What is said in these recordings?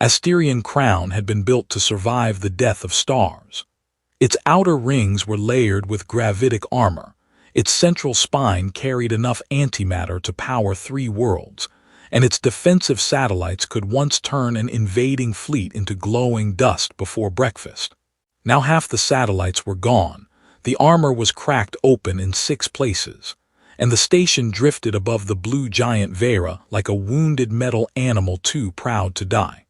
Asterion Crown had been built to survive the death of stars. Its outer rings were layered with gravitic armor. Its central spine carried enough antimatter to power 3 worlds, and its defensive satellites could once turn an invading fleet into glowing dust before breakfast. Now half the satellites were gone. The armor was cracked open in 6 places, and the station drifted above the blue giant Vera like a wounded metal animal too proud to die.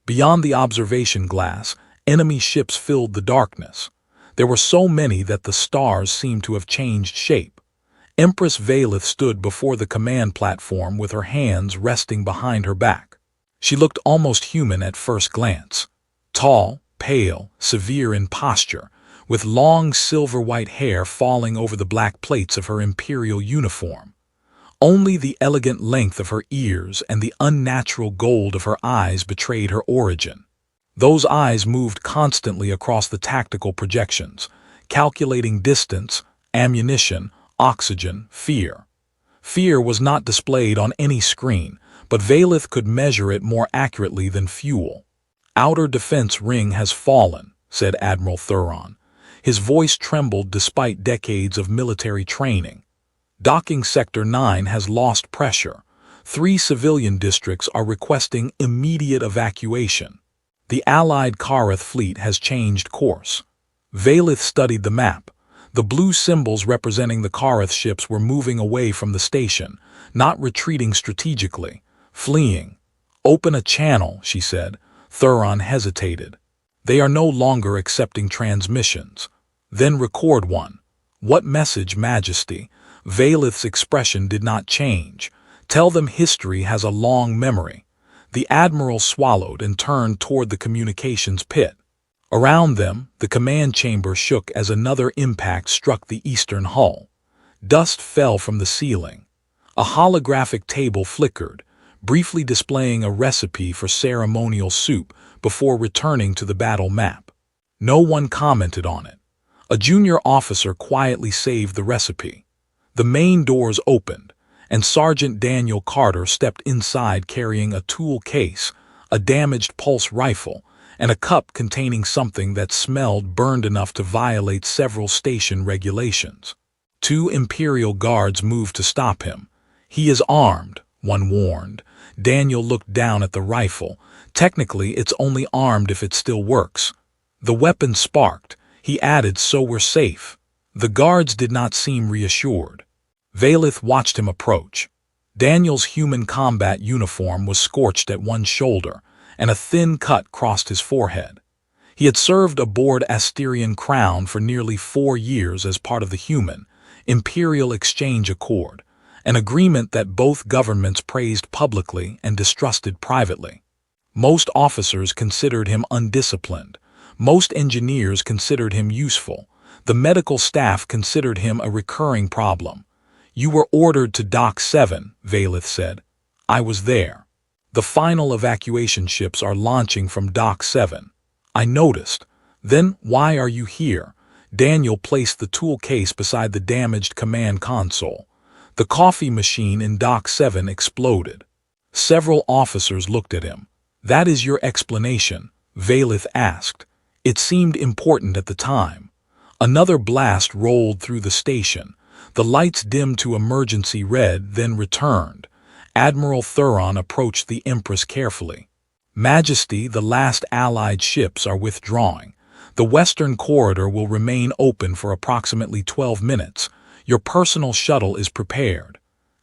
Beyond the observation glass, enemy ships filled the darkness. There were so many that the stars seemed to have changed shape. Empress Vaelith stood before the command platform with her hands resting behind her back. She looked almost human at first glance. Tall, pale, severe in posture, with long silver-white hair falling over the black plates of her imperial uniform. Only the elegant length of her ears and the unnatural gold of her eyes betrayed her origin. Those eyes moved constantly across the tactical projections, calculating distance, ammunition, oxygen, fear. Fear was not displayed on any screen, but Vaelith could measure it more accurately than fuel. "Outer defense ring has fallen," said Admiral Thuron. His voice trembled despite decades of military training. "Docking Sector 9 has lost pressure. 3 civilian districts are requesting immediate evacuation. The Allied Kareth fleet has changed course." Vaelith studied the map. The blue symbols representing the Kareth ships were moving away from the station, not retreating strategically, fleeing. "Open a channel," she said. Thuron hesitated. "They are no longer accepting transmissions." "Then record one." "What message, Majesty?" Vaelith's expression did not change. "Tell them history has a long memory." The Admiral swallowed and turned toward the communications pit. Around them, the command chamber shook as another impact struck the eastern hull. Dust fell from the ceiling. A holographic table flickered, briefly displaying a recipe for ceremonial soup before returning to the battle map. No one commented on it. A junior officer quietly saved the recipe. The main doors opened, and Sergeant Daniel Carter stepped inside carrying a tool case, a damaged pulse rifle, and a cup containing something that smelled burned enough to violate several station regulations. 2 Imperial guards moved to stop him. "He is armed," one warned. Daniel looked down at the rifle. "Technically, it's only armed if it still works." The weapon sparked. He added, "So we're safe." The guards did not seem reassured. Vaelith watched him approach. Daniel's human combat uniform was scorched at one shoulder, and a thin cut crossed his forehead. He had served aboard Asterion Crown for nearly 4 years as part of the Human Imperial Exchange Accord, an agreement that both governments praised publicly and distrusted privately. Most officers considered him undisciplined. Most engineers considered him useful. The medical staff considered him a recurring problem. "You were ordered to Dock 7, Vaelith said. "I was there. The final evacuation ships are launching from Dock 7. "I noticed." "Then why are you here?" Daniel placed the tool case beside the damaged command console. The coffee machine in Dock 7 exploded. Several officers looked at him. "That is your explanation?" Vaelith asked. It seemed important at the time. Another blast rolled through the station. The lights dimmed to emergency red, then returned. Admiral Thuron approached the Empress carefully. "Majesty, the last Allied ships are withdrawing. The western corridor will remain open for approximately 12 minutes. Your personal shuttle is prepared."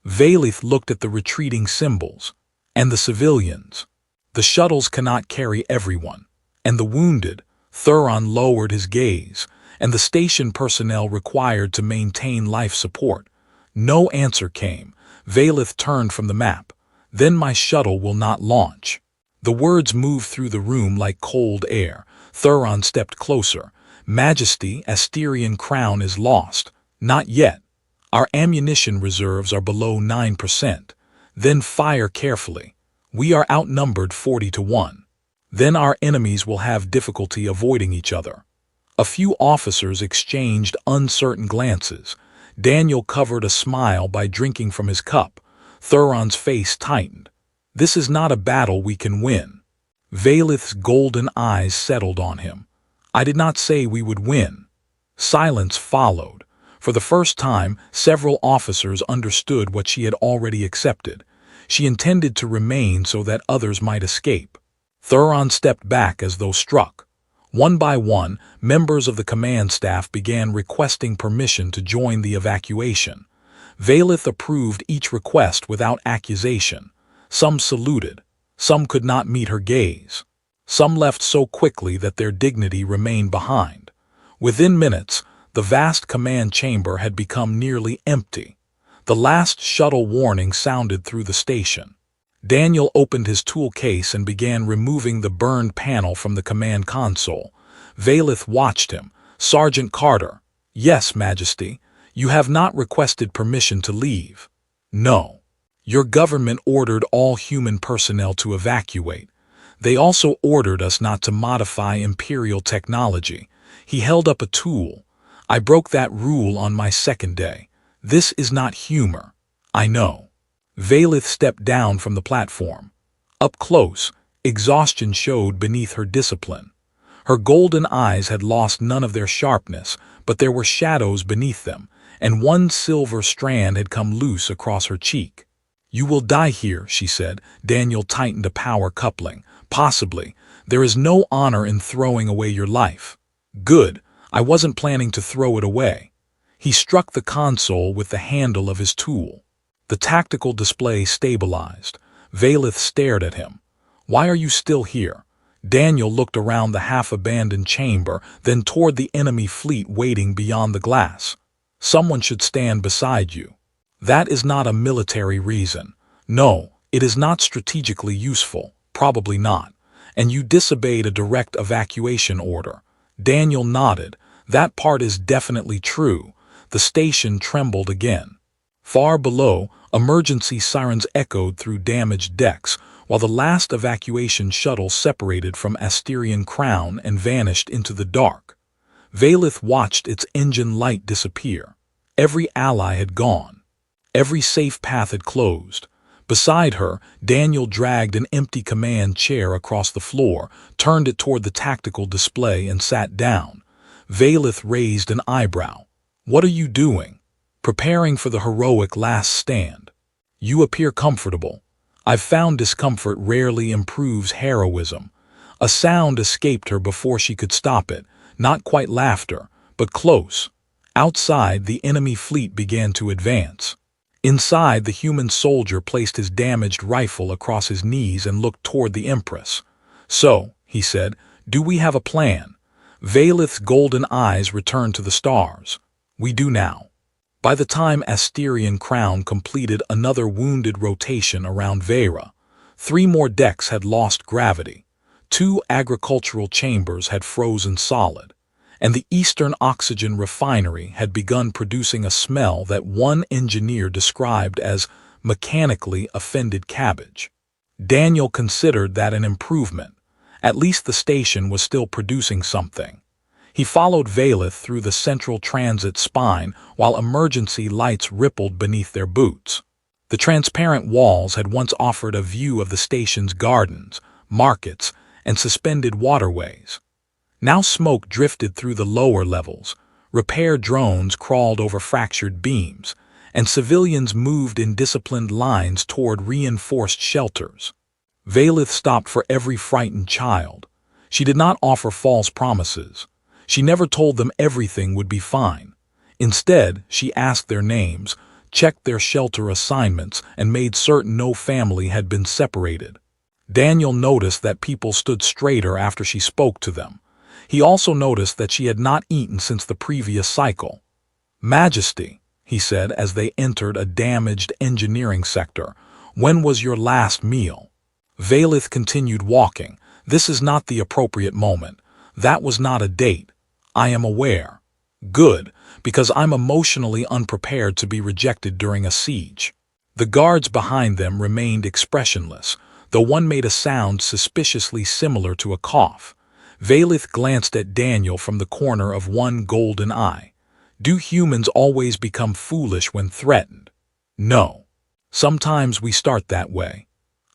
Vaelith looked at the retreating symbols. "And the civilians?" "The shuttles cannot carry everyone." "And the wounded?" Thuron lowered his gaze. "And the station personnel required to maintain life support." No answer came. Vaelith turned from the map. "Then my shuttle will not launch." The words moved through the room like cold air. Thuron stepped closer. "Majesty, Asterion Crown is lost." "Not yet. Our ammunition reserves are below 9%. "Then fire carefully. We are outnumbered 40-1. Then our enemies will have difficulty avoiding each other." A few officers exchanged uncertain glances. Daniel covered a smile by drinking from his cup. Thuron's face tightened. "This is not a battle we can win." Vaelith's golden eyes settled on him. "I did not say we would win." Silence followed. For the first time, several officers understood what she had already accepted. She intended to remain so that others might escape. Thuron stepped back as though struck. One by one, members of the command staff began requesting permission to join the evacuation. Vaelith approved each request without accusation. Some saluted. Some could not meet her gaze. Some left so quickly that their dignity remained behind. Within minutes, the vast command chamber had become nearly empty. The last shuttle warning sounded through the station. Daniel opened his tool case and began removing the burned panel from the command console. Vaelith watched him. "Sergeant Carter." "Yes, Majesty. You have not requested permission to leave." "No. Your government ordered all human personnel to evacuate. They also ordered us not to modify Imperial technology." He held up a tool. "I broke that rule on my second day. This is not humor." "I know." Vaelith stepped down from the platform. Up close, exhaustion showed beneath her discipline. Her golden eyes had lost none of their sharpness, but there were shadows beneath them, and one silver strand had come loose across her cheek. "You will die here," she said. Daniel tightened a power coupling. "Possibly. There is no honor in throwing away your life." "Good. I wasn't planning to throw it away." He struck the console with the handle of his tool. The tactical display stabilized. Vaelith stared at him. "Why are you still here?" Daniel looked around the half-abandoned chamber, then toward the enemy fleet waiting beyond the glass. "Someone should stand beside you." "That is not a military reason." "No, it is not strategically useful. Probably not. And you disobeyed a direct evacuation order." Daniel nodded. "That part is definitely true." The station trembled again. Far below, emergency sirens echoed through damaged decks, while the last evacuation shuttle separated from Asterion Crown and vanished into the dark. Vaelith watched its engine light disappear. Every ally had gone. Every safe path had closed. Beside her, Daniel dragged an empty command chair across the floor, turned it toward the tactical display, and sat down. Vaelith raised an eyebrow. "What are you doing?" "Preparing for the heroic last stand." "You appear comfortable." "I've found discomfort rarely improves heroism." A sound escaped her before she could stop it, not quite laughter, but close. Outside, the enemy fleet began to advance. Inside, the human soldier placed his damaged rifle across his knees and looked toward the Empress. "So," he said, "do we have a plan?" Vaelith's golden eyes returned to the stars. "We do now." By the time Asterion Crown completed another wounded rotation around Vera, 3 more decks had lost gravity, 2 agricultural chambers had frozen solid, and the Eastern Oxygen Refinery had begun producing a smell that one engineer described as mechanically offended cabbage. Daniel considered that an improvement. At least the station was still producing something. He followed Vaelith through the central transit spine while emergency lights rippled beneath their boots. The transparent walls had once offered a view of the station's gardens, markets, and suspended waterways. Now smoke drifted through the lower levels, repair drones crawled over fractured beams, and civilians moved in disciplined lines toward reinforced shelters. Vaelith stopped for every frightened child. She did not offer false promises. She never told them everything would be fine. Instead, she asked their names, checked their shelter assignments, and made certain no family had been separated. Daniel noticed that people stood straighter after she spoke to them. He also noticed that she had not eaten since the previous cycle. "Majesty," he said as they entered a damaged engineering sector, "when was your last meal?" Vaelith continued walking. "This is not the appropriate moment. That was not a date. I am aware." "Good, because I'm emotionally unprepared to be rejected during a siege." The guards behind them remained expressionless, though one made a sound suspiciously similar to a cough. Vaelith glanced at Daniel from the corner of one golden eye. "Do humans always become foolish when threatened?" "No. Sometimes we start that way."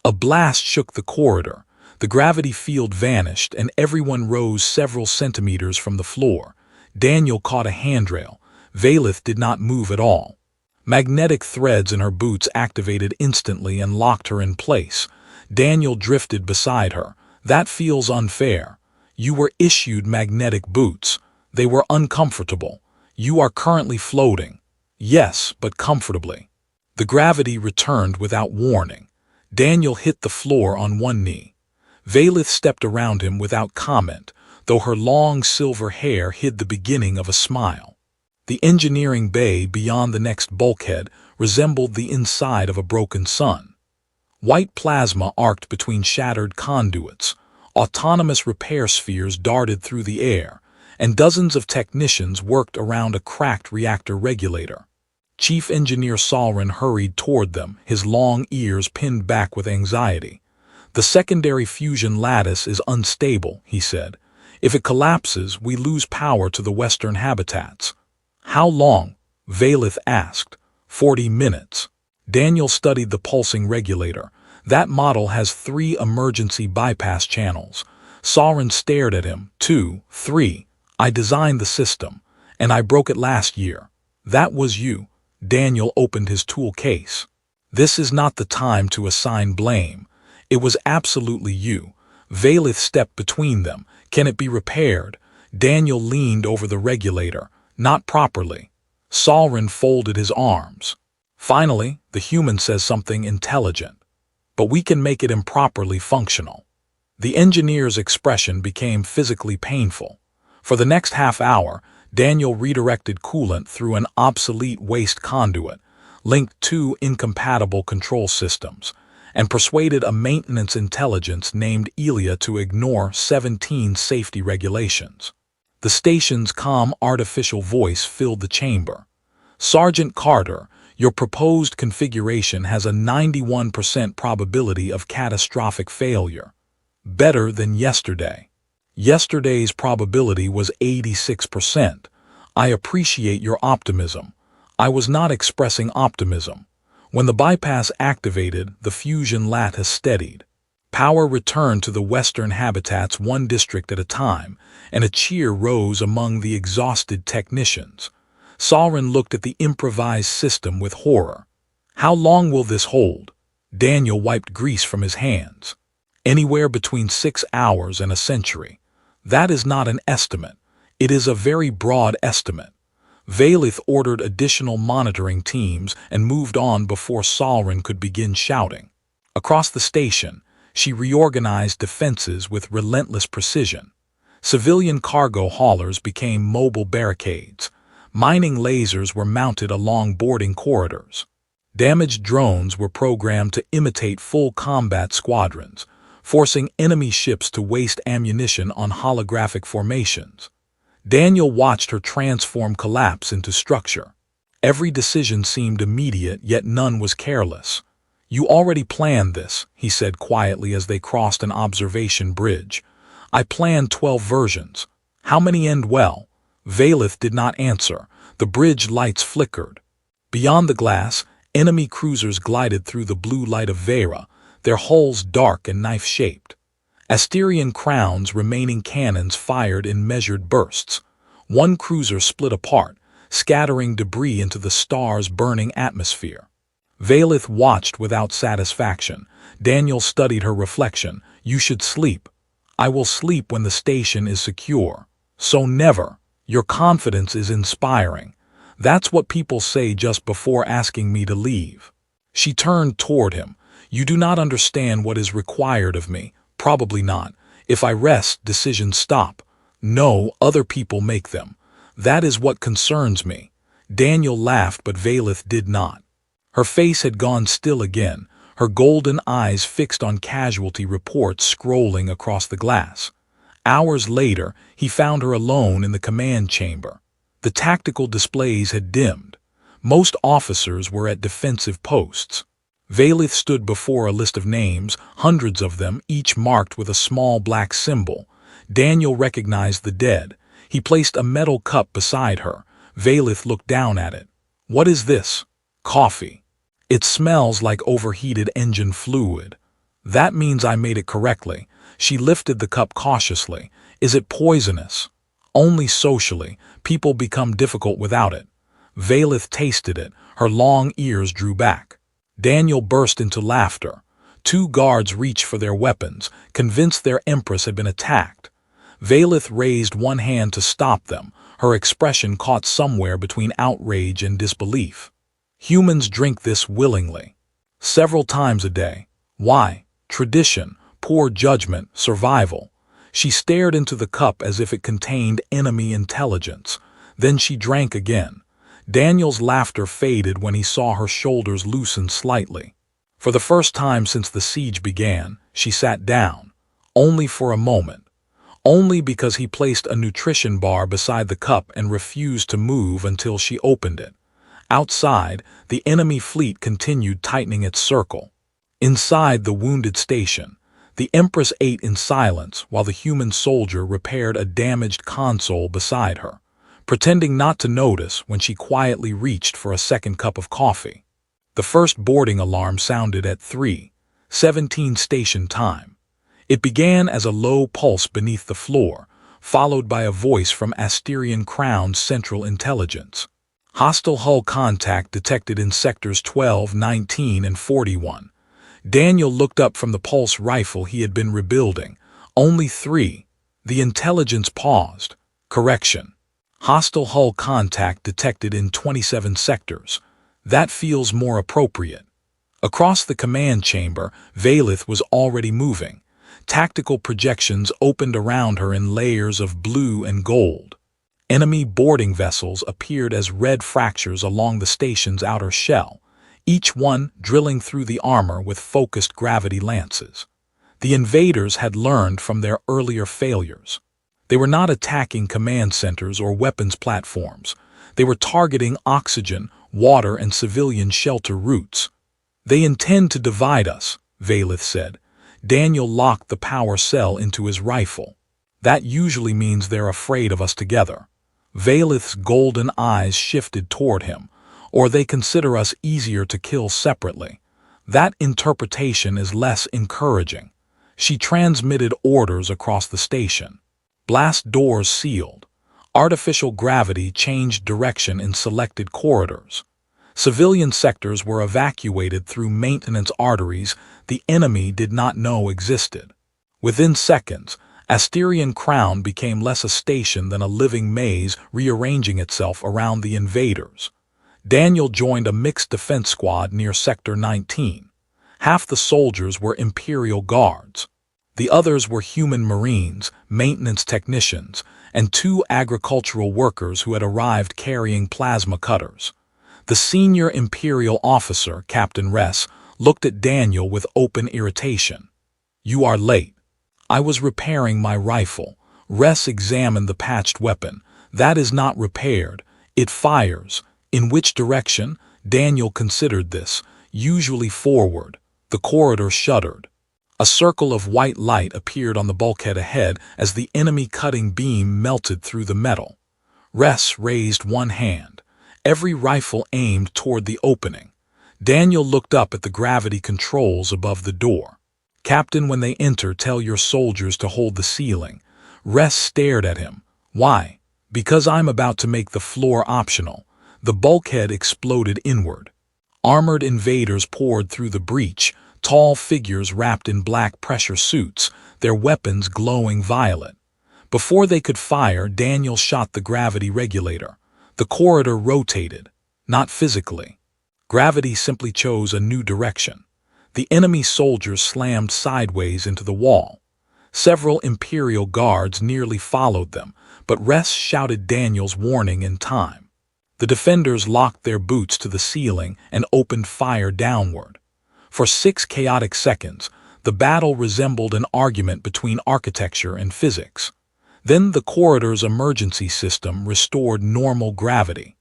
A blast shook the corridor. The gravity field vanished, and everyone rose several centimeters from the floor. Daniel caught a handrail. Vaelith did not move at all. Magnetic threads in her boots activated instantly and locked her in place. Daniel drifted beside her. That feels unfair. You were issued magnetic boots. They were uncomfortable. You are currently floating. Yes, but comfortably. The gravity returned without warning. Daniel hit the floor on one knee. Vaelith stepped around him without comment, though her long silver hair hid the beginning of a smile. The engineering bay beyond the next bulkhead resembled the inside of a broken sun. White plasma arced between shattered conduits. Autonomous repair spheres darted through the air, and dozens of technicians worked around a cracked reactor regulator. Chief Engineer Salrin hurried toward them, his long ears pinned back with anxiety. "The secondary fusion lattice is unstable," he said. "If it collapses, we lose power to the western habitats." "How long?" Vaelith asked. 40 minutes. Daniel studied the pulsing regulator. "That model has 3 emergency bypass channels." Salrin stared at him. 2, 3. "I designed the system, and I broke it last year." "That was you." Daniel opened his tool case. "This is not the time to assign blame. It was absolutely you." Vaelith stepped between them. "Can it be repaired?" Daniel leaned over the regulator. "Not properly." Salrin folded his arms. "Finally, the human says something intelligent. But we can make it improperly functional." The engineer's expression became physically painful. For the next half hour, Daniel redirected coolant through an obsolete waste conduit, linked 2 incompatible control systems, and persuaded a maintenance intelligence named Elia to ignore 17 safety regulations. The station's calm artificial voice filled the chamber. "Sergeant Carter, your proposed configuration has a 91% probability of catastrophic failure. Better than yesterday. Yesterday's probability was 86%. I appreciate your optimism. I was not expressing optimism." When the bypass activated, the fusion lattice steadied. Power returned to the western habitats one district at a time, and a cheer rose among the exhausted technicians. Salrin looked at the improvised system with horror. "How long will this hold?" Daniel wiped grease from his hands. "Anywhere between 6 hours and a century. That is not an estimate. It is a very broad estimate." Vaelith ordered additional monitoring teams and moved on before Salrin could begin shouting. Across the station, she reorganized defenses with relentless precision. Civilian cargo haulers became mobile barricades. Mining lasers were mounted along boarding corridors. Damaged drones were programmed to imitate full combat squadrons, forcing enemy ships to waste ammunition on holographic formations. Daniel watched her transform collapse into structure. Every decision seemed immediate, yet none was careless. "You already planned this," he said quietly as they crossed an observation bridge. "I planned 12 versions. How many end well?" Vaelith did not answer. The bridge lights flickered. Beyond the glass, enemy cruisers glided through the blue light of Vera, their hulls dark and knife-shaped. Asterion Crown's remaining cannons fired in measured bursts. One cruiser split apart, scattering debris into the star's burning atmosphere. Vaelith watched without satisfaction. Daniel studied her reflection. "You should sleep." "I will sleep when the station is secure." "So never." "Your confidence is inspiring." "That's what people say just before asking me to leave." She turned toward him. "You do not understand what is required of me." "Probably not. If I rest, decisions stop." "No, other people make them. That is what concerns me." Daniel laughed, but Vaelith did not. Her face had gone still again, her golden eyes fixed on casualty reports scrolling across the glass. Hours later, he found her alone in the command chamber. The tactical displays had dimmed. Most officers were at defensive posts. Vaelith stood before a list of names, hundreds of them, each marked with a small black symbol. Daniel recognized the dead. He placed a metal cup beside her. Vaelith looked down at it. "What is this?" "Coffee." "It smells like overheated engine fluid." "That means I made it correctly." She lifted the cup cautiously. Is it poisonous? Only socially. People become difficult without it. Vaelith tasted it. Her long ears drew back. Daniel burst into laughter. Two guards reached for their weapons, convinced their empress had been attacked. Vaelith raised one hand to stop them, her expression caught somewhere between outrage and disbelief. Humans drink this willingly. Several times a day. Why? Tradition, poor judgment, survival. She stared into the cup as if it contained enemy intelligence. Then she drank again. Daniel's laughter faded when he saw her shoulders loosen slightly. For the first time since the siege began, she sat down. Only for a moment. Only because he placed a nutrition bar beside the cup and refused to move until she opened it. Outside, the enemy fleet continued tightening its circle. Inside the wounded station, the Empress ate in silence while the human soldier repaired a damaged console beside her, pretending not to notice when she quietly reached for a second cup of coffee. The first boarding alarm sounded at 3:17 station time. It began as a low pulse beneath the floor, followed by a voice from Asterion Crown's Central Intelligence. Hostile hull contact detected in sectors 12, 19, and 41. Daniel looked up from the pulse rifle he had been rebuilding. Only 3. The intelligence paused. Correction. Hostile hull contact detected in 27 sectors. That feels more appropriate. Across the command chamber, Vaelith was already moving. Tactical projections opened around her in layers of blue and gold. Enemy boarding vessels appeared as red fractures along the station's outer shell, each one drilling through the armor with focused gravity lances. The invaders had learned from their earlier failures. They were not attacking command centers or weapons platforms. They were targeting oxygen, water, and civilian shelter routes. They intend to divide us, Vaelith said. Daniel locked the power cell into his rifle. That usually means they're afraid of us together. Vaelith's golden eyes shifted toward him. Or they consider us easier to kill separately. That interpretation is less encouraging. She transmitted orders across the station. Blast doors sealed. Artificial gravity changed direction in selected corridors. Civilian sectors were evacuated through maintenance arteries the enemy did not know existed. Within seconds, Asterion Crown became less a station than a living maze rearranging itself around the invaders. Daniel joined a mixed defense squad near Sector 19. Half the soldiers were Imperial Guards. The others were human Marines, maintenance technicians, and 2 agricultural workers who had arrived carrying plasma cutters. The senior Imperial officer, Captain Ress, looked at Daniel with open irritation. "You are late." "I was repairing my rifle." Ress examined the patched weapon. "That is not repaired. It fires." "In which direction?" Daniel considered this. "Usually forward." The corridor shuddered. A circle of white light appeared on the bulkhead ahead as the enemy cutting beam melted through the metal. Ress raised one hand. Every rifle aimed toward the opening. Daniel looked up at the gravity controls above the door. "Captain, when they enter, tell your soldiers to hold the ceiling." Ress stared at him. "Why?" "Because I'm about to make the floor optional." The bulkhead exploded inward. Armored invaders poured through the breach, tall figures wrapped in black pressure suits, their weapons glowing violet. Before they could fire, Daniel shot the gravity regulator. The corridor rotated, not physically. Gravity simply chose a new direction. The enemy soldiers slammed sideways into the wall. Several Imperial Guards nearly followed them, but Ress shouted Daniel's warning in time. The defenders locked their boots to the ceiling and opened fire downward. For 6 chaotic seconds, the battle resembled an argument between architecture and physics. Then the corridor's emergency system restored normal gravity.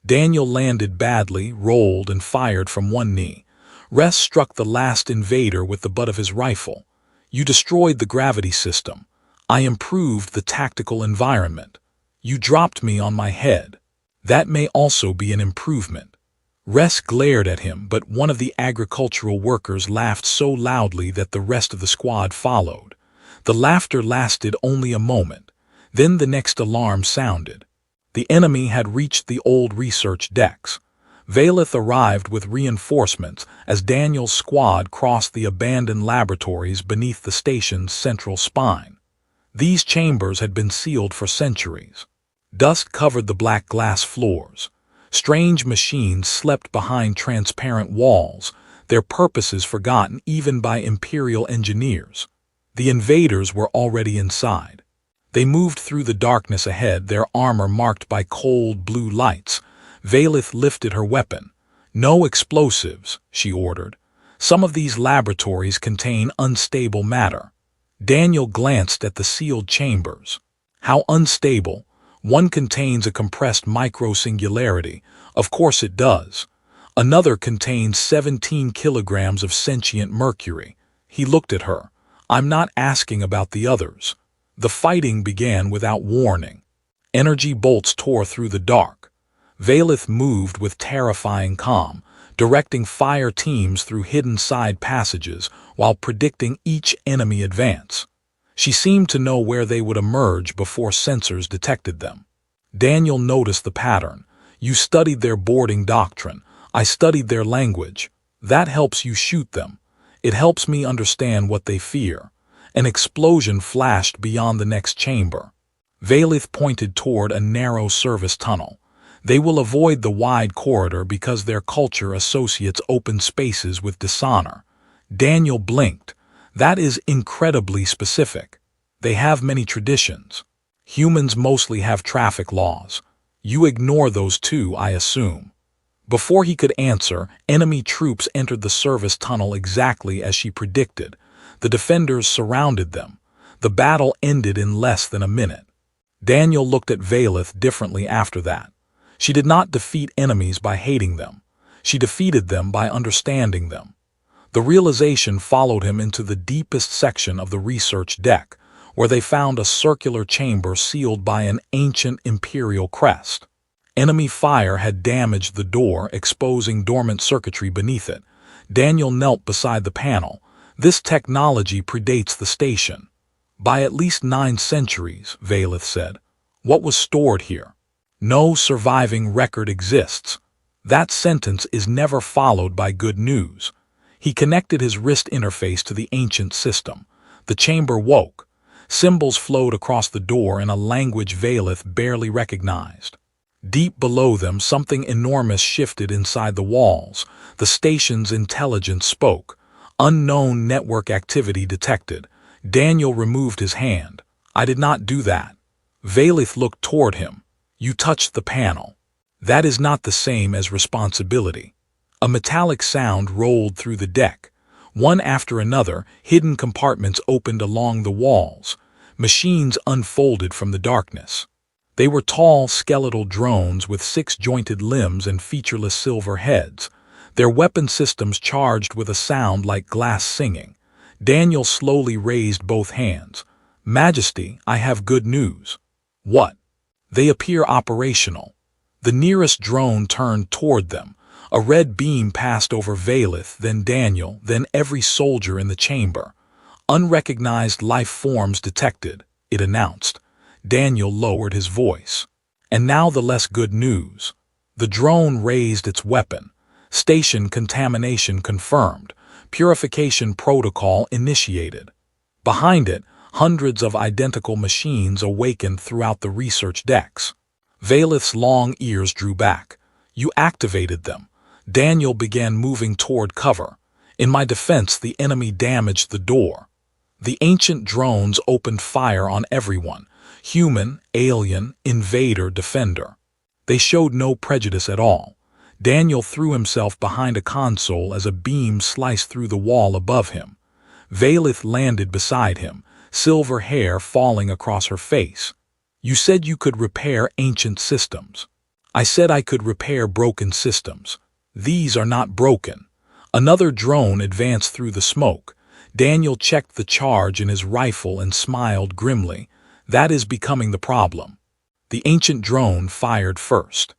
Daniel landed badly, rolled, and fired from one knee. Ress struck the last invader with the butt of his rifle. "You destroyed the gravity system. I improved the tactical environment. You dropped me on my head. That may also be an improvement." Ress glared at him, but one of the agricultural workers laughed so loudly that the rest of the squad followed. The laughter lasted only a moment. Then the next alarm sounded. The enemy had reached the old research decks. Vaelith arrived with reinforcements as Daniel's squad crossed the abandoned laboratories beneath the station's central spine. These chambers had been sealed for centuries. Dust covered the black glass floors. Strange machines slept behind transparent walls, their purposes forgotten even by Imperial engineers. The invaders were already inside. They moved through the darkness ahead, their armor marked by cold blue lights. Vaelith lifted her weapon. "No explosives," she ordered. "Some of these laboratories contain unstable matter." Daniel glanced at the sealed chambers. "How unstable? One contains a compressed microsingularity. Of course it does. Another contains 17 kilograms of sentient mercury." He looked at her. "I'm not asking about the others." The fighting began without warning. Energy bolts tore through the dark. Vaelith moved with terrifying calm, directing fire teams through hidden side passages while predicting each enemy advance. She seemed to know where they would emerge before sensors detected them. Daniel noticed the pattern. "You studied their boarding doctrine. I studied their language. That helps you shoot them. It helps me understand what they fear." An explosion flashed beyond the next chamber. Vaelith pointed toward a narrow service tunnel. "They will avoid the wide corridor because their culture associates open spaces with dishonor." Daniel blinked. "That is incredibly specific. They have many traditions. Humans mostly have traffic laws. You ignore those too, I assume." Before he could answer, enemy troops entered the service tunnel exactly as she predicted. The defenders surrounded them. The battle ended in less than a minute. Daniel looked at Vaelith differently after that. She did not defeat enemies by hating them. She defeated them by understanding them. The realization followed him into the deepest section of the research deck, where they found a circular chamber sealed by an ancient imperial crest. Enemy fire had damaged the door, exposing dormant circuitry beneath it. Daniel knelt beside the panel. "This technology predates the station." "By at least 9 centuries, Vaelith said. "What was stored here?" "No surviving record exists." That sentence is never followed by good news. He connected his wrist interface to the ancient system. The chamber woke. Symbols flowed across the door in a language Vaelith barely recognized. Deep below them, something enormous shifted inside the walls. The station's intelligence spoke. "Unknown network activity detected." Daniel removed his hand. "I did not do that." Vaelith looked toward him. "You touched the panel. That is not the same as responsibility." A metallic sound rolled through the deck. One after another, hidden compartments opened along the walls. Machines unfolded from the darkness. They were tall, skeletal drones with 6-jointed limbs and featureless silver heads. Their weapon systems charged with a sound like glass singing. Daniel slowly raised both hands. "Majesty, I have good news." "What?" "They appear operational." The nearest drone turned toward them. A red beam passed over Vaelith, then Daniel, then every soldier in the chamber. "Unrecognized life forms detected," it announced. Daniel lowered his voice. "And now the less good news." The drone raised its weapon. "Station contamination confirmed. Purification protocol initiated." Behind it, hundreds of identical machines awakened throughout the research decks. Vaelith's long ears drew back. "You activated them." Daniel began moving toward cover. "In my defense, the enemy damaged the door." The ancient drones opened fire on everyone: human, alien, invader, defender. They showed no prejudice at all. Daniel threw himself behind a console as a beam sliced through the wall above him. Vaelith landed beside him, silver hair falling across her face. "You said you could repair ancient systems." "I said I could repair broken systems. These are not broken." Another drone advanced through the smoke. Daniel checked the charge in his rifle and smiled grimly. "That is becoming the problem." The ancient drone fired first.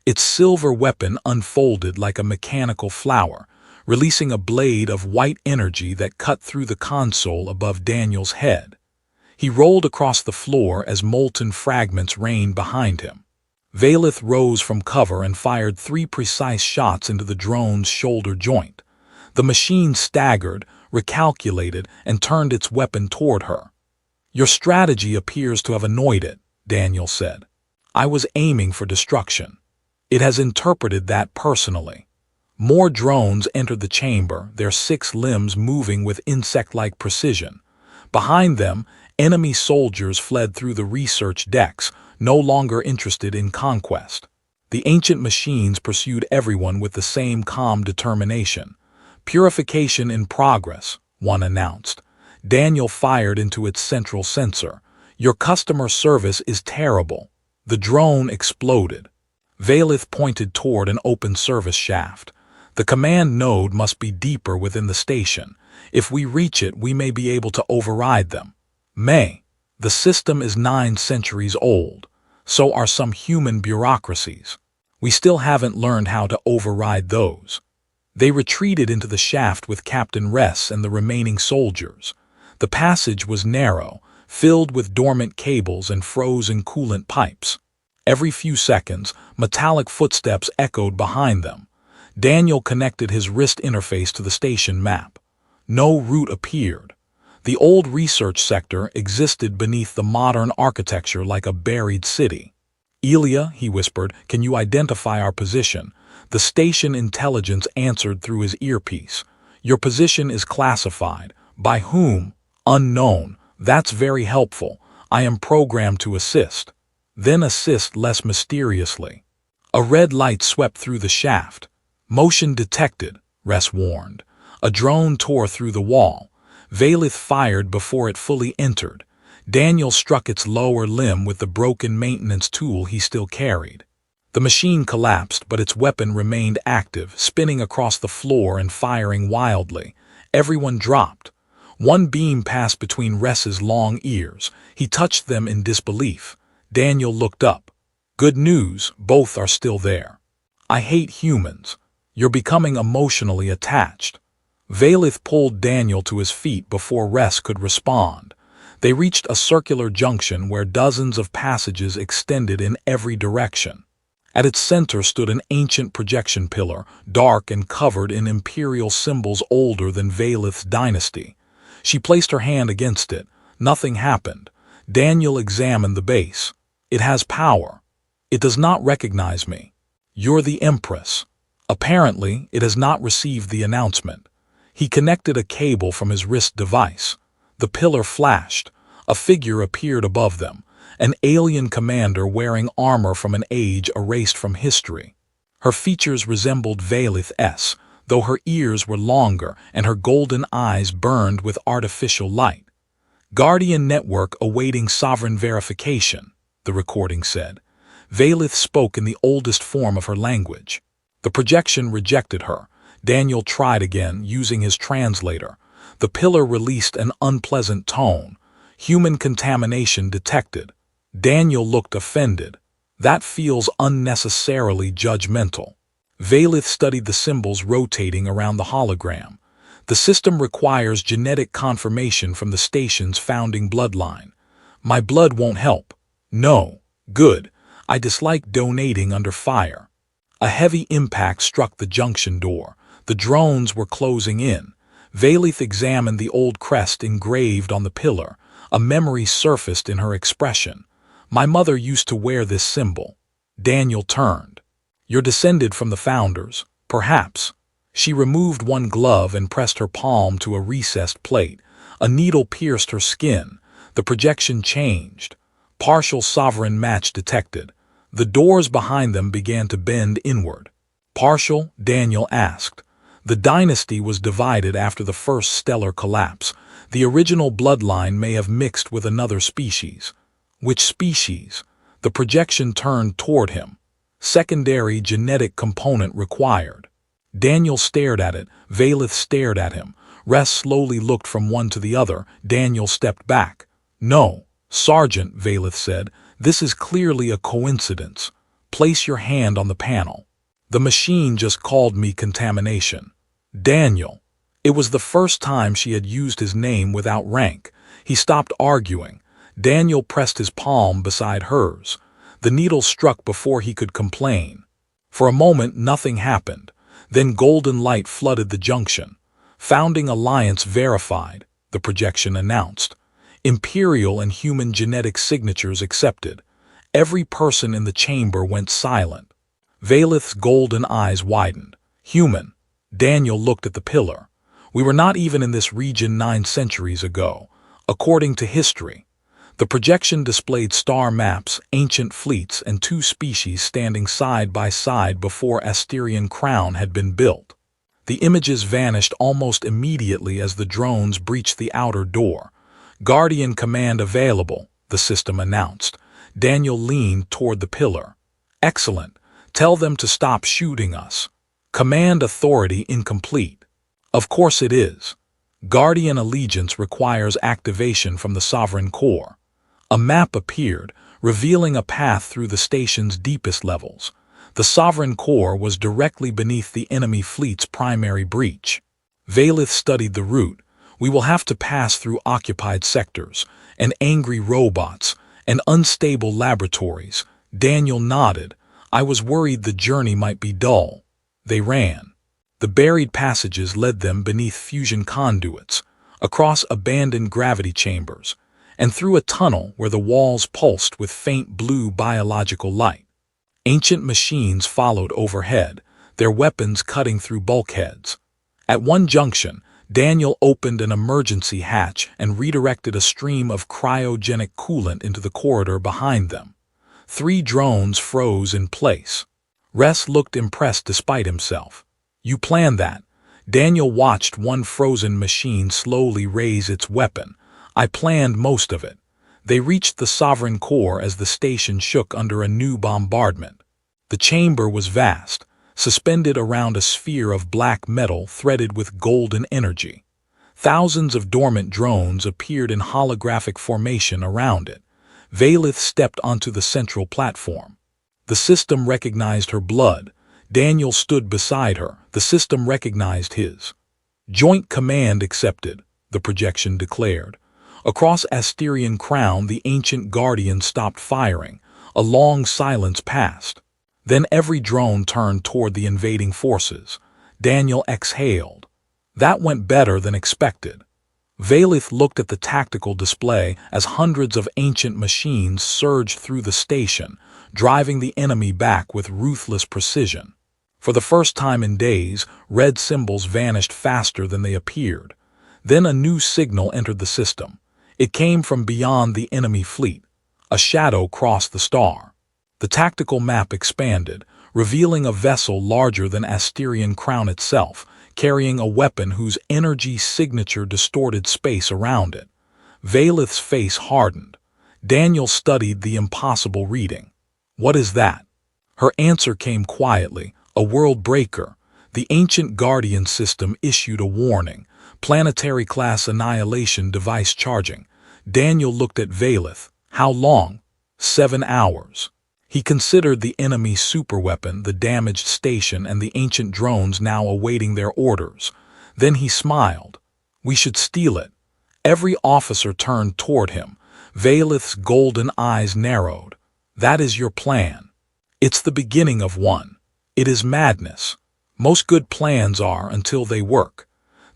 Its silver weapon unfolded like a mechanical flower, releasing a blade of white energy that cut through the console above Daniel's head. He rolled across the floor as molten fragments rained behind him. Vaelith rose from cover and fired 3 precise shots into the drone's shoulder joint. The machine staggered, recalculated, and turned its weapon toward her. "Your strategy appears to have annoyed it," Daniel said. "I was aiming for destruction. It has interpreted that personally." More drones entered the chamber, their 6 limbs moving with insect-like precision. Behind them, enemy soldiers fled through the research decks, no longer interested in conquest. The ancient machines pursued everyone with the same calm determination. "Purification in progress," one announced. Daniel fired into its central sensor. "Your customer service is terrible." The drone exploded. Vaelith pointed toward an open service shaft. "The command node must be deeper within the station. If we reach it, we may be able to override them." The system is 9 centuries old. So are some human bureaucracies. We still haven't learned how to override those. They retreated into the shaft with Captain Ress and the remaining soldiers. The passage was narrow, filled with dormant cables and frozen coolant pipes. Every few seconds, metallic footsteps echoed behind them. Daniel connected his wrist interface to the station map. No route appeared. The old research sector existed beneath the modern architecture like a buried city. "Elia," he whispered, "can you identify our position?" The station intelligence answered through his earpiece. "Your position is classified. By whom? Unknown. That's very helpful. I am programmed to assist." "Then assist less mysteriously." A red light swept through the shaft. "Motion detected," Ress warned. A drone tore through the wall. Vaelith fired before it fully entered. Daniel struck its lower limb with the broken maintenance tool he still carried. The machine collapsed, but its weapon remained active, spinning across the floor and firing wildly. Everyone dropped. One beam passed between Ress's long ears. He touched them in disbelief. Daniel looked up. "Good news, both are still there." "I hate humans. You're becoming emotionally attached." Vaelith pulled Daniel to his feet before Ress could respond. They reached a circular junction where dozens of passages extended in every direction. At its center stood an ancient projection pillar, dark and covered in imperial symbols older than Vaelith's dynasty. She placed her hand against it. Nothing happened. Daniel examined the base. "It has power. It does not recognize me. You're the Empress." Apparently, it has not received the announcement. He connected a cable from his wrist device. The pillar flashed. A figure appeared above them, an alien commander wearing armor from an age erased from history. Her features resembled Vaelith's, though her ears were longer and her golden eyes burned with artificial light. "Guardian network awaiting sovereign verification," the recording said. Vaelith spoke in the oldest form of her language. The projection rejected her. Daniel tried again, using his translator. The pillar released an unpleasant tone. "Human contamination detected." Daniel looked offended. "That feels unnecessarily judgmental." Vaelith studied the symbols rotating around the hologram. "The system requires genetic confirmation from the station's founding bloodline." "My blood won't help." "No. Good. I dislike donating under fire." A heavy impact struck the junction door. The drones were closing in. Vaelith examined the old crest engraved on the pillar. A memory surfaced in her expression. "My mother used to wear this symbol." Daniel turned. "You're descended from the founders, perhaps." She removed one glove and pressed her palm to a recessed plate. A needle pierced her skin. The projection changed. Partial sovereign match detected. The doors behind them began to bend inward. "Partial?" Daniel asked. "The dynasty was divided after the first stellar collapse. The original bloodline may have mixed with another species." "Which species?" The projection turned toward him. "Secondary genetic component required." Daniel stared at it. Vaelith stared at him. Ress slowly looked from one to the other. Daniel stepped back. "No, Sergeant," Vaelith said. "This is clearly a coincidence. Place your hand on the panel." "The machine just called me contamination." "Daniel." It was the first time she had used his name without rank. He stopped arguing. Daniel pressed his palm beside hers. The needle struck before he could complain. For a moment nothing happened. Then golden light flooded the junction. Founding alliance verified, the projection announced. Imperial and human genetic signatures accepted. Every person in the chamber went silent. Vaelith's golden eyes widened. Human. Daniel looked at the pillar. We were not even in this region 9 centuries ago, according to history. The projection displayed star maps, ancient fleets, and 2 species standing side by side before Asterion Crown had been built. The images vanished almost immediately as the drones breached the outer door. Guardian command available, the system announced. Daniel leaned toward the pillar. Excellent. Tell them to stop shooting us. Command authority incomplete. Of course it is. Guardian allegiance requires activation from the sovereign core. A map appeared, revealing a path through the station's deepest levels. The sovereign core was directly beneath the enemy fleet's primary breach. Vaelith studied the route. We will have to pass through occupied sectors, and angry robots, and unstable laboratories. Daniel nodded. I was worried the journey might be dull. They ran. The buried passages led them beneath fusion conduits, across abandoned gravity chambers, and through a tunnel where the walls pulsed with faint blue biological light. Ancient machines followed overhead, their weapons cutting through bulkheads. At one junction, Daniel opened an emergency hatch and redirected a stream of cryogenic coolant into the corridor behind them. 3 drones froze in place. Ress looked impressed despite himself. You planned that. Daniel watched one frozen machine slowly raise its weapon. I planned most of it. They reached the sovereign core as the station shook under a new bombardment. The chamber was vast, suspended around a sphere of black metal threaded with golden energy. Thousands of dormant drones appeared in holographic formation around it. Vaelith stepped onto the central platform. The system recognized her blood. Daniel stood beside her. The system recognized his. Joint command accepted, the projection declared. Across Asterion Crown, the ancient guardian stopped firing. A long silence passed. Then every drone turned toward the invading forces. Daniel exhaled. That went better than expected. Vaelith looked at the tactical display as hundreds of ancient machines surged through the station, driving the enemy back with ruthless precision. For the first time in days, red symbols vanished faster than they appeared. Then a new signal entered the system. It came from beyond the enemy fleet. A shadow crossed the star. The tactical map expanded, revealing a vessel larger than Asterion Crown itself, carrying a weapon whose energy signature distorted space around it. Vaelith's face hardened. Daniel studied the impossible reading. What is that? Her answer came quietly. A world breaker. The ancient Guardian system issued a warning. Planetary-class annihilation device charging. Daniel looked at Vaelith. How long? 7 hours. He considered the enemy superweapon, the damaged station, and the ancient drones now awaiting their orders. Then he smiled. We should steal it. Every officer turned toward him. Vaelith's golden eyes narrowed. That is your plan. It's the beginning of one. It is madness. Most good plans are until they work.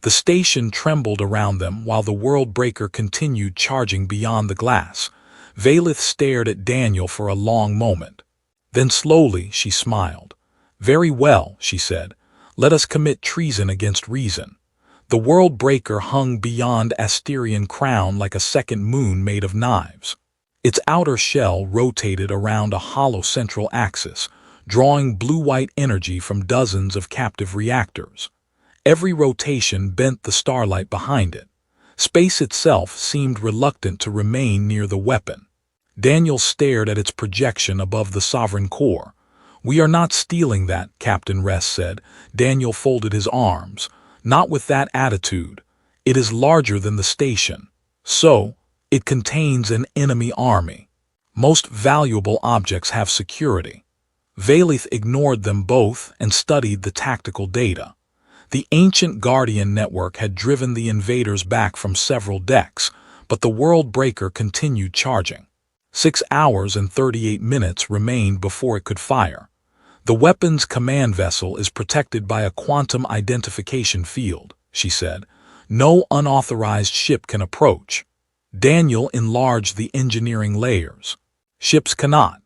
The station trembled around them while the world breaker continued charging beyond the glass. Vaelith stared at Daniel for a long moment. Then slowly she smiled. Very well, she said. Let us commit treason against reason. The world breaker hung beyond Asterion Crown like a second moon made of knives. Its outer shell rotated around a hollow central axis, drawing blue-white energy from dozens of captive reactors. Every rotation bent the starlight behind it. Space itself seemed reluctant to remain near the weapon. Daniel stared at its projection above the sovereign core. We are not stealing that, Captain Ress said. Daniel folded his arms. Not with that attitude. It is larger than the station. So, it contains an enemy army. Most valuable objects have security. Vaelith ignored them both and studied the tactical data. The ancient Guardian network had driven the invaders back from several decks, but the world breaker continued charging. 6 hours and 38 minutes remained before it could fire. The weapon's command vessel is protected by a quantum identification field, she said. No unauthorized ship can approach. Daniel enlarged the engineering layers. Ships cannot.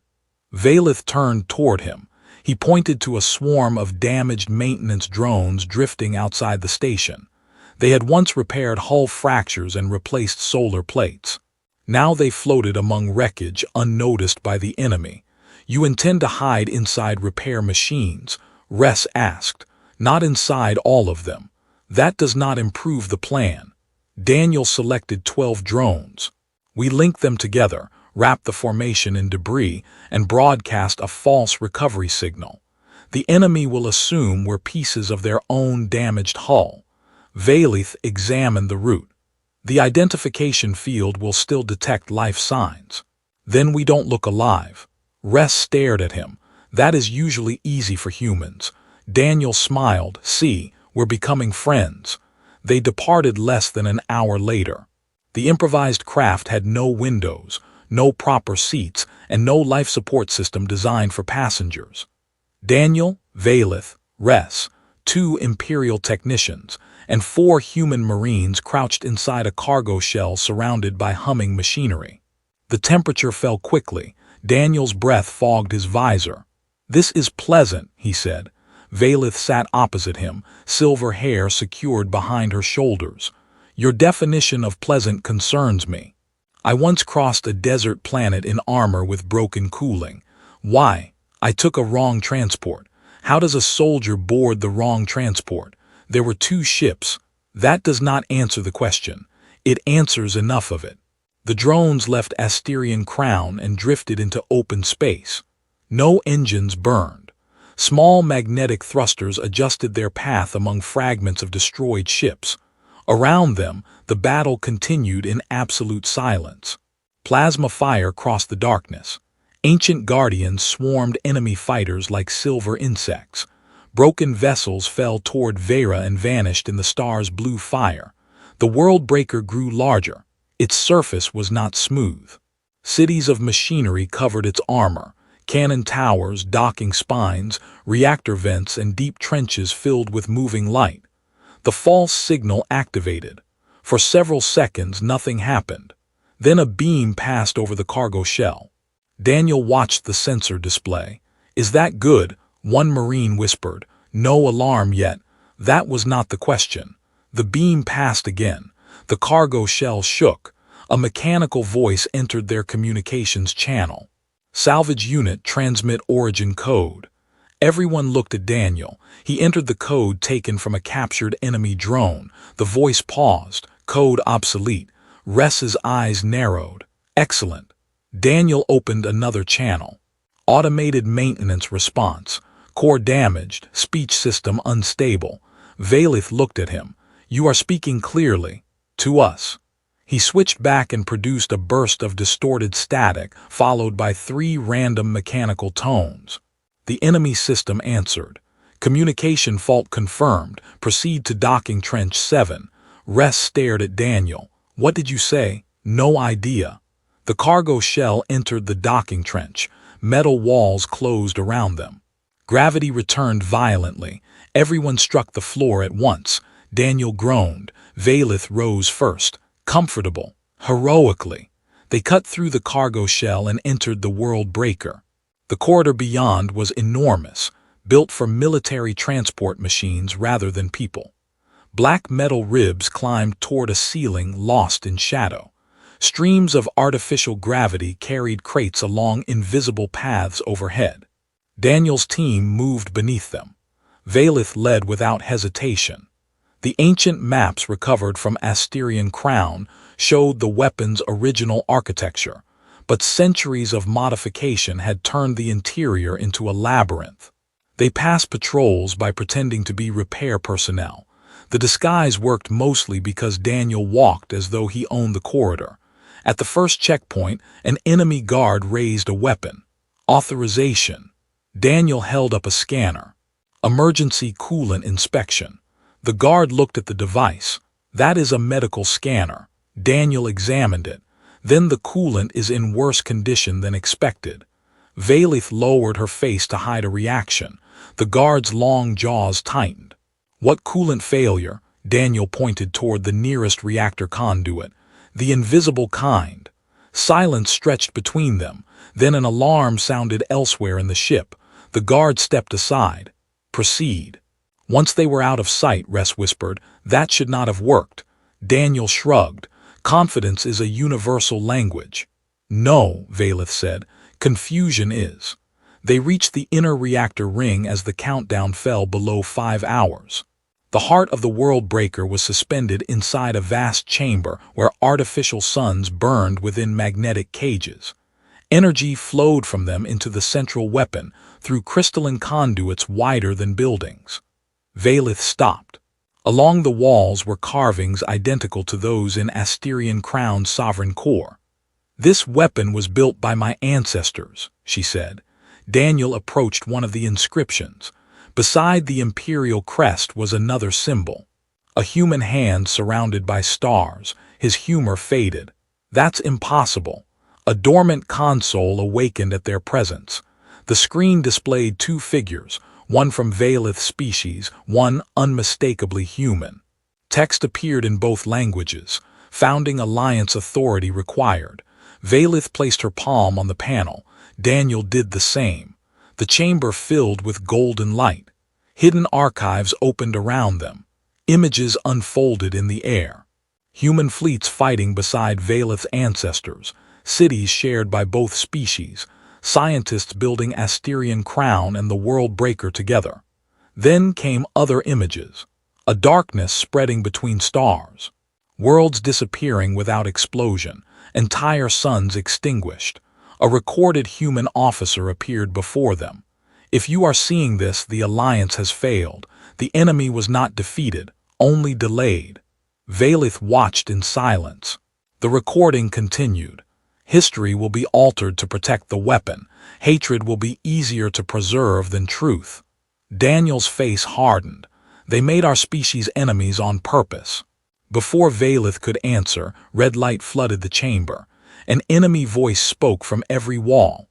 Vaelith turned toward him. He pointed to a swarm of damaged maintenance drones drifting outside the station. They had once repaired hull fractures and replaced solar plates. Now they floated among wreckage unnoticed by the enemy. You intend to hide inside repair machines? Ress asked. Not inside all of them. That does not improve the plan. Daniel selected 12 drones. We linked them together, wrapped the formation in debris, and broadcast a false recovery signal. The enemy will assume we're pieces of their own damaged hull. Vaelith examined the route. The identification field will still detect life signs. Then we don't look alive. Ress stared at him. That is usually easy for humans. Daniel smiled. See, we're becoming friends. They departed less than an hour later. The improvised craft had no windows, no proper seats, and no life support system designed for passengers. Daniel, Vaelith, Ress, 2 Imperial technicians, and 4 human marines crouched inside a cargo shell surrounded by humming machinery. The temperature fell quickly. Daniel's breath fogged his visor. "This is pleasant," he said. Vaelith sat opposite him, silver hair secured behind her shoulders. "Your definition of pleasant concerns me. I once crossed a desert planet in armor with broken cooling. Why? I took a wrong transport. How does a soldier board the wrong transport? There were 2 ships. That does not answer the question. It answers enough of it. The drones left Asterion Crown and drifted into open space. No engines burned. Small magnetic thrusters adjusted their path among fragments of destroyed ships. Around them, the battle continued in absolute silence. Plasma fire crossed the darkness. Ancient guardians swarmed enemy fighters like silver insects. Broken vessels fell toward Vera and vanished in the star's blue fire. The world breaker grew larger. Its surface was not smooth. Cities of machinery covered its armor. Cannon towers, docking spines, reactor vents, and deep trenches filled with moving light. The false signal activated. For several seconds, nothing happened. Then a beam passed over the cargo shell. Daniel watched the sensor display. "Is that good?" one Marine whispered. "No alarm yet." That was not the question. The beam passed again. The cargo shell shook. A mechanical voice entered their communications channel. "Salvage unit, transmit origin code." Everyone looked at Daniel. He entered the code taken from a captured enemy drone. The voice paused. "Code obsolete." Ress's eyes narrowed. "Excellent." Daniel opened another channel. "Automated maintenance response. Core damaged, speech system unstable." Vaelith looked at him. "You are speaking clearly. To us." He switched back and produced a burst of distorted static, followed by 3 random mechanical tones. The enemy system answered. "Communication fault confirmed. Proceed to docking trench 7. Ress stared at Daniel. "What did you say?" "No idea." The cargo shell entered the docking trench. Metal walls closed around them. Gravity returned violently. Everyone struck the floor at once. Daniel groaned. Vaelith rose first. Comfortable. Heroically. They cut through the cargo shell and entered the world breaker. The corridor beyond was enormous, built for military transport machines rather than people. Black metal ribs climbed toward a ceiling lost in shadow. Streams of artificial gravity carried crates along invisible paths overhead. Daniel's team moved beneath them. Vaelith led without hesitation. The ancient maps recovered from Asterion Crown showed the weapon's original architecture, but centuries of modification had turned the interior into a labyrinth. They passed patrols by pretending to be repair personnel. The disguise worked mostly because Daniel walked as though he owned the corridor. At the first checkpoint, an enemy guard raised a weapon. Authorization. Daniel held up a scanner. Emergency coolant inspection. The guard looked at the device. "That is a medical scanner. Daniel examined it. Then the coolant is in worse condition than expected. Vaelith lowered her face to hide a reaction. The guard's long jaws tightened. What coolant failure? Daniel pointed toward the nearest reactor conduit. The invisible kind. Silence stretched between them. Then an alarm sounded elsewhere in the ship. The guard stepped aside. Proceed. Once they were out of sight, Ress whispered, that should not have worked. Daniel shrugged. Confidence is a universal language. No, Vaelith said. Confusion is. They reached the inner reactor ring as the countdown fell below 5 hours. The heart of the world breaker was suspended inside a vast chamber where artificial suns burned within magnetic cages. Energy flowed from them into the central weapon through crystalline conduits wider than buildings. Vaelith stopped. Along the walls were carvings identical to those in Asterion Crown's sovereign core. This weapon was built by my ancestors, she said. Daniel approached one of the inscriptions. Beside the imperial crest was another symbol. A human hand surrounded by stars. His humor faded. That's impossible. A dormant console awakened at their presence. The screen displayed 2 figures, one from Vaelith's species, one unmistakably human. Text appeared in both languages. Founding Alliance authority required. Vaelith placed her palm on the panel. Daniel did the same. The chamber filled with golden light. Hidden archives opened around them. Images unfolded in the air. Human fleets fighting beside Vaelith's ancestors. Cities shared by both species. Scientists building Asterion Crown and the World Breaker together. Then came other images. A darkness spreading between stars. Worlds disappearing without explosion. Entire suns extinguished. A recorded human officer appeared before them. If you are seeing this, the Alliance has failed. The enemy was not defeated, only delayed. Vaelith watched in silence. The recording continued. History will be altered to protect the weapon. Hatred will be easier to preserve than truth. Daniel's face hardened. They made our species enemies on purpose. Before Vaelith could answer, red light flooded the chamber. An enemy voice spoke from every wall.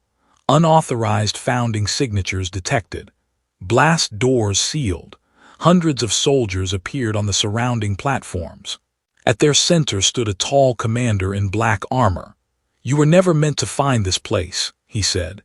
Unauthorized founding signatures detected. Blast doors sealed. Hundreds of soldiers appeared on the surrounding platforms. At their center stood a tall commander in black armor. You were never meant to find this place, he said.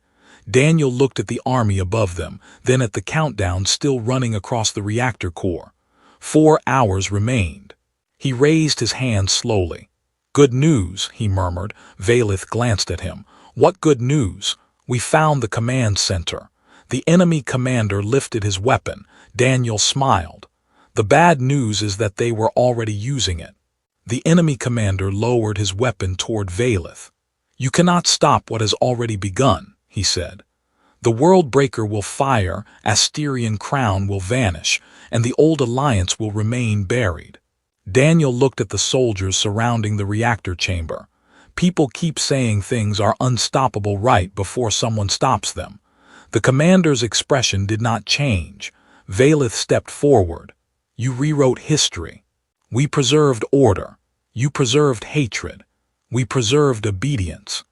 Daniel looked at the army above them, then at the countdown still running across the reactor core. 4 hours remained. He raised his hand slowly. Good news, he murmured. Vaelith glanced at him. What good news? We found the command center. The enemy commander lifted his weapon. Daniel smiled. The bad news is that they were already using it. The enemy commander lowered his weapon toward Vaelith. You cannot stop what has already begun, he said. The World Breaker will fire, Asterion Crown will vanish, and the old alliance will remain buried. Daniel looked at the soldiers surrounding the reactor chamber. People keep saying things are unstoppable right before someone stops them. The commander's expression did not change. Vaelith stepped forward. You rewrote history. We preserved order. You preserved hatred. We preserved obedience.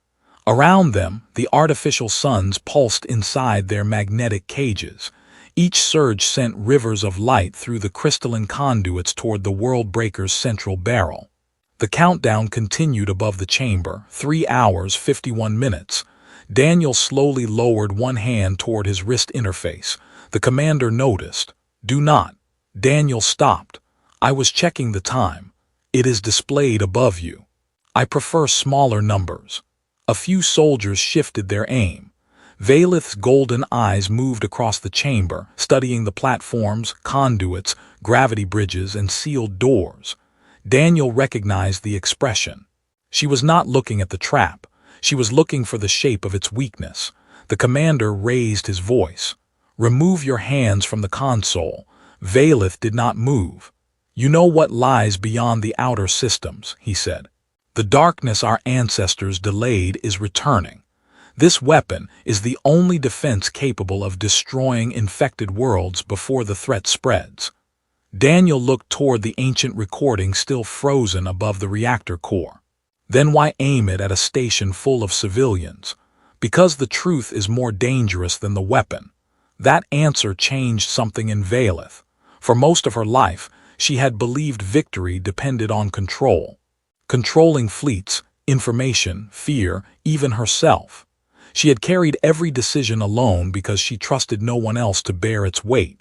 Around them, the artificial suns pulsed inside their magnetic cages. Each surge sent rivers of light through the crystalline conduits toward the World Breaker's central barrel. The countdown continued above the chamber, 3 hours, 51 minutes. Daniel slowly lowered one hand toward his wrist interface. The commander noticed. Do not. Daniel stopped. I was checking the time. It is displayed above you. I prefer smaller numbers. A few soldiers shifted their aim. Vaelith's golden eyes moved across the chamber, studying the platforms, conduits, gravity bridges, and sealed doors. Daniel recognized the expression. She was not looking at the trap. She was looking for the shape of its weakness. The commander raised his voice. Remove your hands from the console. Vaelith did not move. You know what lies beyond the outer systems, he said. The darkness our ancestors delayed is returning. This weapon is the only defense capable of destroying infected worlds before the threat spreads. Daniel looked toward the ancient recording still frozen above the reactor core. Then why aim it at a station full of civilians? Because the truth is more dangerous than the weapon. That answer changed something in Vaelith. For most of her life, she had believed victory depended on control. Controlling fleets, information, fear, even herself. She had carried every decision alone because she trusted no one else to bear its weight.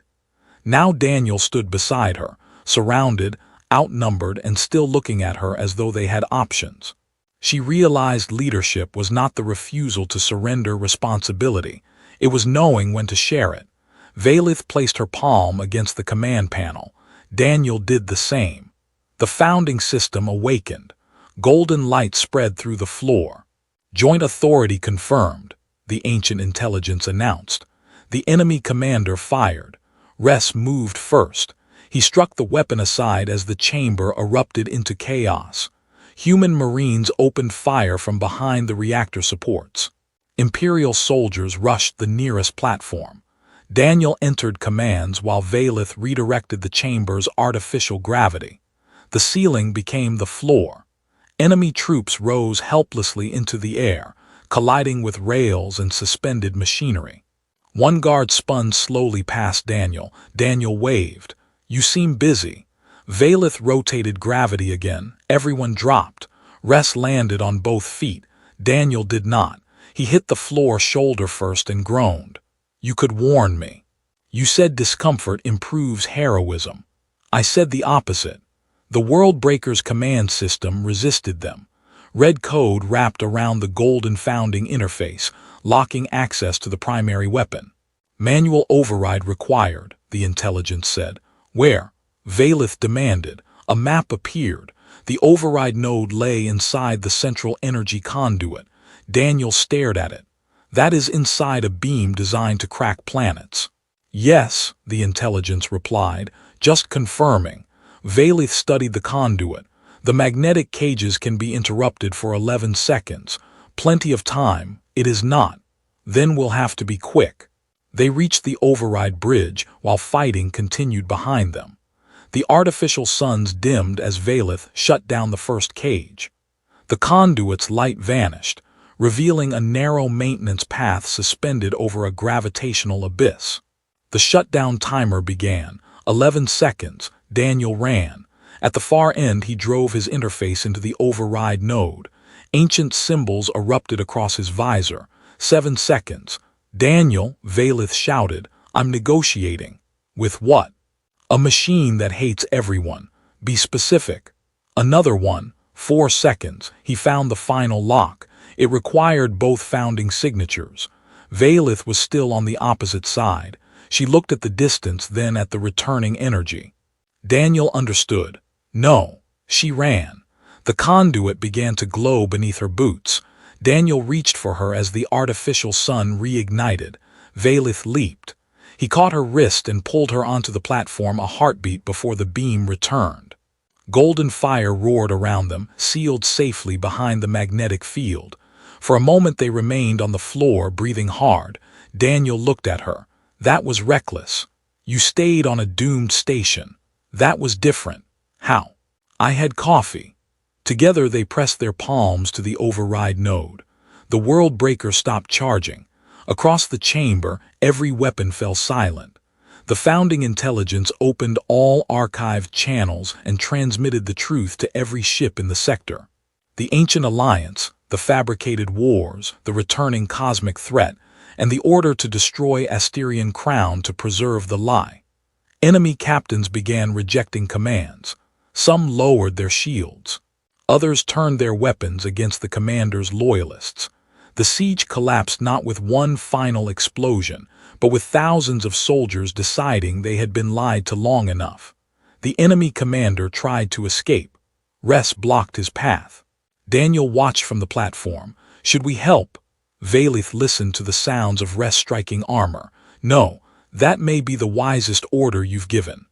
Now Daniel stood beside her, surrounded, outnumbered, and still looking at her as though they had options. She realized leadership was not the refusal to surrender responsibility. It was knowing when to share it. Vaelith placed her palm against the command panel. Daniel did the same. The founding system awakened. Golden light spread through the floor. Joint authority confirmed, the ancient intelligence announced. The enemy commander fired. Res moved first. He struck the weapon aside as the chamber erupted into chaos. Human Marines opened fire from behind the reactor supports. Imperial soldiers rushed the nearest platform. Daniel entered commands while Vaelith redirected the chamber's artificial gravity. The ceiling became the floor. Enemy troops rose helplessly into the air, colliding with rails and suspended machinery. One guard spun slowly past Daniel. Daniel waved. "You seem busy." Vaelith rotated gravity again. Everyone dropped. Res landed on both feet. Daniel did not. He hit the floor shoulder first and groaned. "You could warn me. You said discomfort improves heroism." "I said the opposite." The Worldbreaker's command system resisted them. Red code wrapped around the golden founding interface, locking access to the primary weapon. "Manual override required," the intelligence said. "Where?" Vaelith demanded. A map appeared. The override node lay inside the central energy conduit. Daniel stared at it. "That is inside a beam designed to crack planets." "Yes," the intelligence replied, "just confirming." Vaelith studied the conduit. The magnetic cages can be interrupted for 11 seconds. Plenty of time. It is not. Then we'll have to be quick. They reached the override bridge while fighting continued behind them. The artificial suns dimmed as Vaelith shut down the first cage. The conduit's light vanished, revealing a narrow maintenance path suspended over a gravitational abyss. The shutdown timer began. 11 seconds. Daniel ran. At the far end, he drove his interface into the override node. Ancient symbols erupted across his visor. 7 seconds. "Daniel," Vaelith shouted, "I'm negotiating." "With what?" "A machine that hates everyone. Be specific." Another one. 4 seconds. He found the final lock. It required both founding signatures. Vaelith was still on the opposite side. She looked at the distance, then at the returning energy. Daniel understood. No. She ran. The conduit began to glow beneath her boots. Daniel reached for her as the artificial sun reignited. Vaelith leaped. He caught her wrist and pulled her onto the platform a heartbeat before the beam returned. Golden fire roared around them, sealed safely behind the magnetic field. For a moment they remained on the floor, breathing hard. Daniel looked at her. "That was reckless. You stayed on a doomed station. That was different." "How?" "I had coffee." Together they pressed their palms to the override node. The Worldbreaker stopped charging. Across the chamber, every weapon fell silent. The founding intelligence opened all archived channels and transmitted the truth to every ship in the sector. The ancient alliance, the fabricated wars, the returning cosmic threat, and the order to destroy Asterion Crown to preserve the lie. Enemy captains began rejecting commands. Some lowered their shields. Others turned their weapons against the commander's loyalists. The siege collapsed not with one final explosion, but with thousands of soldiers deciding they had been lied to long enough. The enemy commander tried to escape. Res blocked his path. Daniel watched from the platform. "Should we help?" Vaelith listened to the sounds of Res striking armor. "No, that may be the wisest order you've given."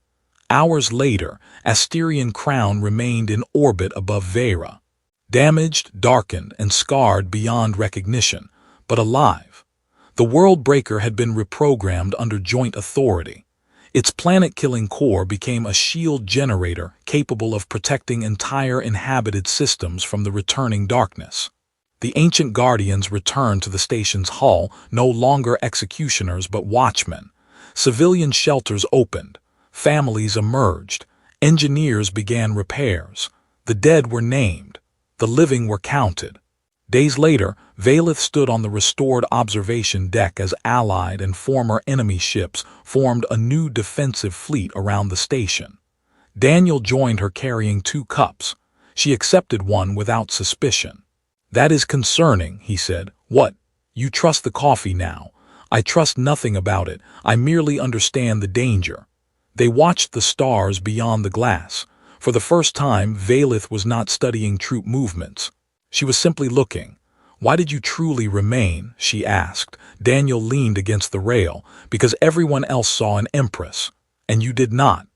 Hours later, Asterion Crown remained in orbit above Vaera. Damaged, darkened, and scarred beyond recognition, but alive. The Worldbreaker had been reprogrammed under joint authority. Its planet-killing core became a shield generator capable of protecting entire inhabited systems from the returning darkness. The ancient guardians returned to the station's hull, no longer executioners but watchmen. Civilian shelters opened. Families emerged. Engineers began repairs. The dead were named. The living were counted. Days later, Vaelith stood on the restored observation deck as allied and former enemy ships formed a new defensive fleet around the station. Daniel joined her carrying 2 cups. She accepted one without suspicion. "That is concerning," he said. "What? You trust the coffee now?" "I trust nothing about it. I merely understand the danger." They watched the stars beyond the glass. For the first time, Vaelith was not studying troop movements. She was simply looking. "Why did you truly remain?" she asked. Daniel leaned against the rail. "Because everyone else saw an empress. And you did not."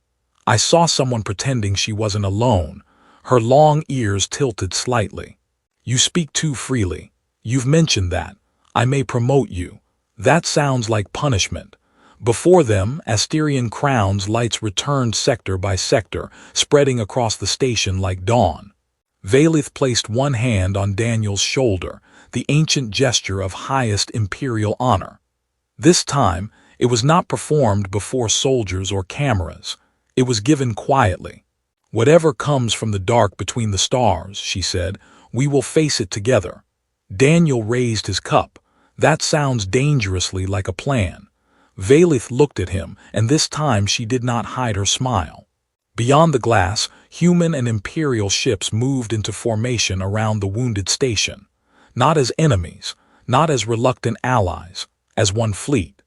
"I saw someone pretending she wasn't alone." Her long ears tilted slightly. "You speak too freely. You've mentioned that. I may promote you." "That sounds like punishment." Before them, Asterion Crown's lights returned sector by sector, spreading across the station like dawn. Vaelith placed one hand on Daniel's shoulder, the ancient gesture of highest imperial honor. This time, it was not performed before soldiers or cameras. It was given quietly. "Whatever comes from the dark between the stars," she said, "we will face it together." Daniel raised his cup. "That sounds dangerously like a plan." Vaelith looked at him, and this time she did not hide her smile. Beyond the glass, human and imperial ships moved into formation around the wounded station. Not as enemies, not as reluctant allies, as one fleet.